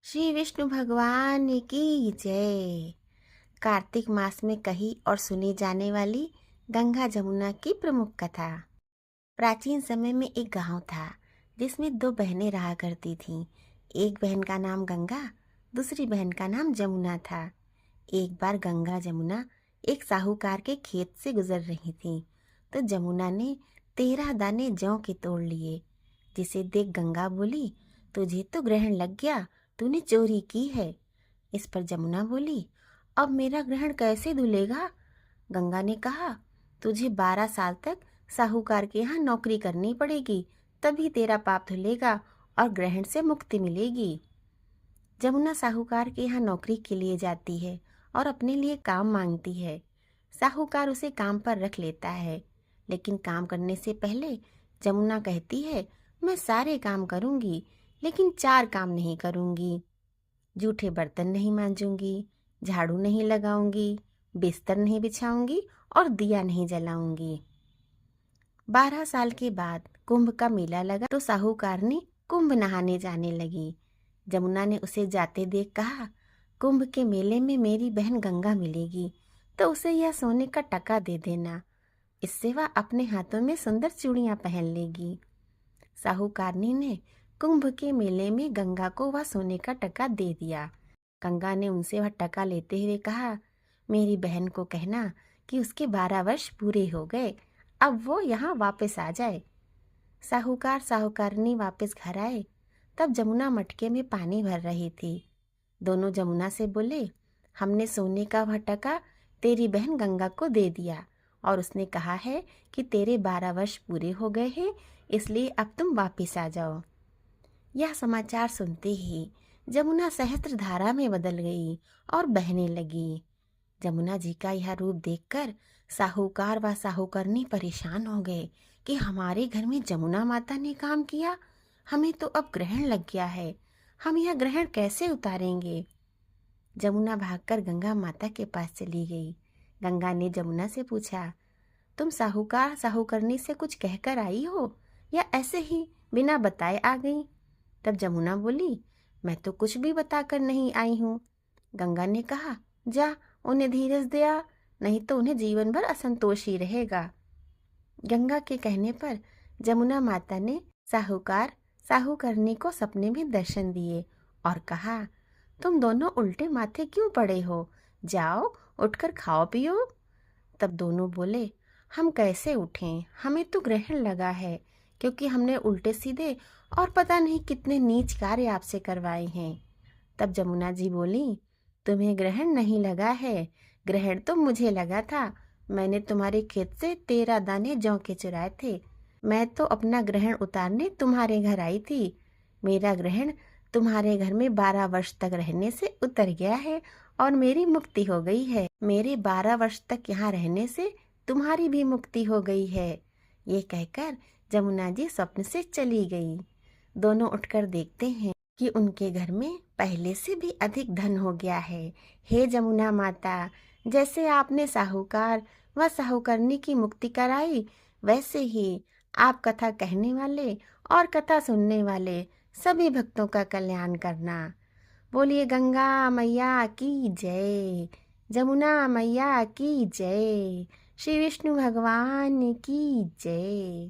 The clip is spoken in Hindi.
श्री विष्णु भगवान की जय। कार्तिक मास में कही और सुनी जाने वाली गंगा जमुना की प्रमुख कथा। प्राचीन समय में एक गांव था जिसमें दो बहनें रहा करती थीं। एक बहन का नाम गंगा, दूसरी बहन का नाम जमुना था। एक बार गंगा जमुना एक साहूकार के खेत से गुजर रही थीं, तो जमुना ने 13 दाने जौ के तोड़ लिए। जिसे देख गंगा बोली, तुझे तो ग्रहण लग गया, तूने चोरी की है। इस पर जमुना बोली, अब मेरा ग्रहण कैसे धुलेगा? गंगा ने कहा, तुझे 12 साल तक साहूकार के यहाँ नौकरी करनी पड़ेगी, तभी तेरा पाप धुलेगा और ग्रहण से मुक्ति मिलेगी। जमुना साहूकार के यहाँ नौकरी के लिए जाती है और अपने लिए काम मांगती है। साहूकार उसे काम पर रख लेता है, लेकिन काम करने से पहले जमुना कहती है, मैं सारे काम करूंगी, लेकिन 4 काम नहीं करूंगी। जूठे बर्तन नहीं मांजूंगी, झाड़ू नहीं लगाऊंगी, बिस्तर नहीं बिछाऊंगी और दिया नहीं जलाऊंगी। 12 साल के बाद कुंभ का मेला लगा तो साहूकार ने कुंभ नहाने जाने लगी। जमुना ने उसे जाते देख कहा, कुंभ के मेले में मेरी बहन गंगा मिलेगी, तो उसे यह सोने का टका दे देना। इससे वह अपने हाथों में सुंदर चूड़ियां पहन लेगी। साहूकारनी ने कुंभ के मेले में गंगा को वह सोने का टका दे दिया। गंगा ने उनसे वह टका लेते हुए कहा, मेरी बहन को कहना कि उसके 12 वर्ष पूरे हो गए, अब वो यहाँ वापस आ जाए। साहूकार साहूकारनी वापस घर आए, तब जमुना मटके में पानी भर रही थी। दोनों जमुना से बोले, हमने सोने का वह टका तेरी बहन गंगा को दे दिया और उसने कहा है कि तेरे 12 वर्ष पूरे हो गए हैं, इसलिए अब तुम वापिस आ जाओ। यह समाचार सुनते ही जमुना सहस्त्र धारा में बदल गई और बहने लगी। जमुना जी का यह रूप देखकर साहूकार व साहूकरनी परेशान हो गए कि हमारे घर में जमुना माता ने काम किया, हमें तो अब ग्रहण लग गया है, हम यह ग्रहण कैसे उतारेंगे। जमुना भागकर गंगा माता के पास चली गई। गंगा ने जमुना से पूछा, तुम साहूकार साहूकरनी से कुछ कहकर आई हो या ऐसे ही बिना बताए आ गई? तब जमुना बोली, मैं तो कुछ भी बताकर नहीं आई हूँ। गंगा ने कहा, जा उन्हें धीरज दिया, नहीं तो उन्हें जीवन भर असंतोष ही रहेगा। गंगा के कहने पर जमुना माता ने साहूकार साहूकरनी को सपने में दर्शन दिए और कहा, तुम दोनों उल्टे माथे क्यों पड़े हो, जाओ उठकर खाओ पियो। तब दोनों बोले, हम कैसे उठें, हमें तो ग्रहण लगा है, क्योंकि हमने उल्टे सीधे और पता नहीं कितने नीच कार्य आपसे करवाए हैं। तब जमुना जी बोली, तुम्हें ग्रहण नहीं लगा है, ग्रहण तो मुझे लगा था। मैंने तुम्हारे खेत से 13 दाने जौ के चुराए थे। मैं तो अपना ग्रहण उतारने तुम्हारे घर आई थी। मेरा ग्रहण तुम्हारे घर में 12 वर्ष तक रहने से उतर गया है और मेरी मुक्ति हो गई है। मेरे 12 वर्ष तक यहाँ रहने से तुम्हारी भी मुक्ति हो गई है। ये कहकर जमुना जी स्वप्न से चली गई। दोनों उठकर देखते हैं कि उनके घर में पहले से भी अधिक धन हो गया है। हे जमुना माता, जैसे आपने साहूकार व साहूकरनी की मुक्ति कराई, वैसे ही आप कथा कहने वाले और कथा सुनने वाले सभी भक्तों का कल्याण करना। बोलिए गंगा मैया की जय, जमुना मैया की जय, श्री विष्णु भगवान की जय।